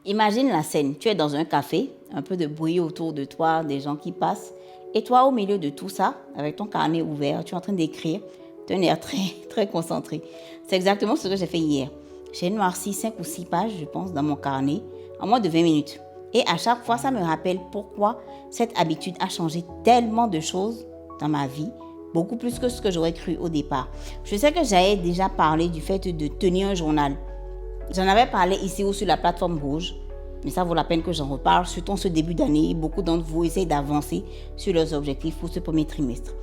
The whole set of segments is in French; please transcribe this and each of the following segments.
Imagine la scène, tu es dans un café, un peu de bruit autour de toi, des gens qui passent, et toi au milieu de tout ça, avec ton carnet ouvert, tu es en train d'écrire, tu as un air très, très concentré. C'est exactement ce que j'ai fait hier. J'ai noirci 5 ou 6 pages, je pense, dans mon carnet, en moins de 20 minutes. Et à chaque fois, ça me rappelle pourquoi cette habitude a changé tellement de choses dans ma vie, beaucoup plus que ce que j'aurais cru au départ. Je sais que j'avais déjà parlé du fait de tenir un journal. J'en avais parlé ici ou sur la plateforme rouge, mais ça vaut la peine que j'en reparle, surtout en ce début d'année. Beaucoup d'entre vous essayent d'avancer sur leurs objectifs pour ce premier trimestre.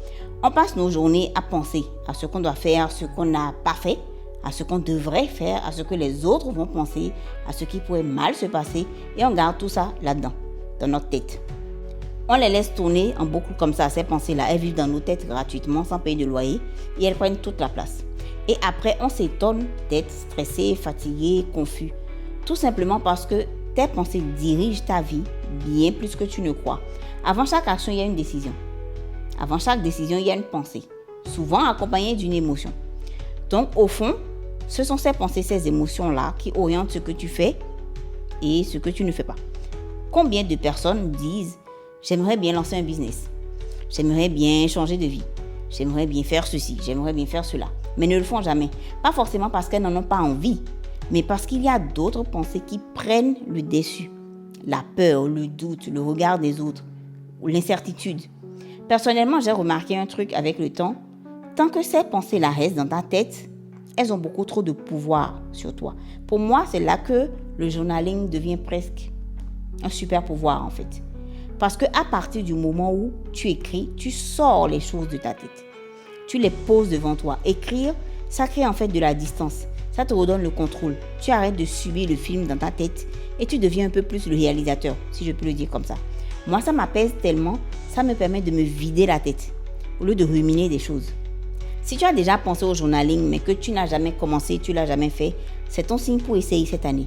On passe nos journées à penser à ce qu'on doit faire, ce qu'on n'a pas fait, à ce qu'on devrait faire, à ce que les autres vont penser, à ce qui pourrait mal se passer, et on garde tout ça là-dedans, dans notre tête. On les laisse tourner en boucle comme ça, ces pensées-là. Elles vivent dans nos têtes gratuitement, sans payer de loyer, et elles prennent toute la place. Et après, on s'étonne d'être stressé, fatigué, confus. Tout simplement parce que tes pensées dirigent ta vie bien plus que tu ne crois. Avant chaque action, il y a une décision. Avant chaque décision, il y a une pensée, souvent accompagnée d'une émotion. Donc, au fond, ce sont ces pensées, ces émotions-là qui orientent ce que tu fais et ce que tu ne fais pas. Combien de personnes disent « J'aimerais bien lancer un business. J'aimerais bien changer de vie. J'aimerais bien faire ceci. J'aimerais bien faire cela. » Mais ne le font jamais. Pas forcément parce qu'elles n'en ont pas envie, mais parce qu'il y a d'autres pensées qui prennent le dessus. La peur, le doute, le regard des autres, ou l'incertitude. Personnellement, j'ai remarqué un truc avec le temps. Tant que ces pensées-là restent dans ta tête, elles ont beaucoup trop de pouvoir sur toi. Pour moi, c'est là que le journaling devient presque un super pouvoir en fait. Parce qu'à partir du moment où tu écris, tu sors les choses de ta tête. Tu les poses devant toi. Écrire, ça crée en fait de la distance. Ça te redonne le contrôle. Tu arrêtes de subir le film dans ta tête et tu deviens un peu plus le réalisateur, si je peux le dire comme ça. Moi, ça m'apaise tellement, ça me permet de me vider la tête au lieu de ruminer des choses. Si tu as déjà pensé au journaling mais que tu n'as jamais commencé, tu ne l'as jamais fait, c'est ton signe pour essayer cette année.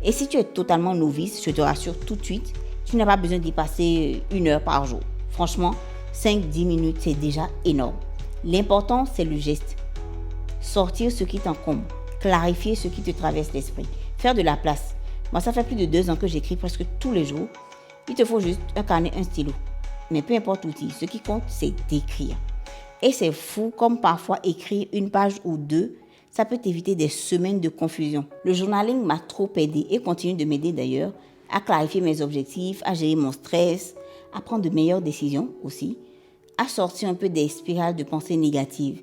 Et si tu es totalement novice, je te rassure tout de suite, tu n'as pas besoin d'y passer 1 heure par jour. Franchement, 5-10 minutes, c'est déjà énorme. L'important, c'est le geste. Sortir ce qui t'encombre, clarifier ce qui te traverse l'esprit, faire de la place. Moi, ça fait plus de 2 ans que j'écris presque tous les jours. Il te faut juste un carnet, un stylo. Mais peu importe l'outil, ce qui compte, c'est d'écrire. Et c'est fou comme parfois écrire 1 page ou 2, ça peut t'éviter des semaines de confusion. Le journaling m'a trop aidé et continue de m'aider d'ailleurs à clarifier mes objectifs, à gérer mon stress, à prendre de meilleures décisions aussi, à sortir un peu des spirales de pensées négatives.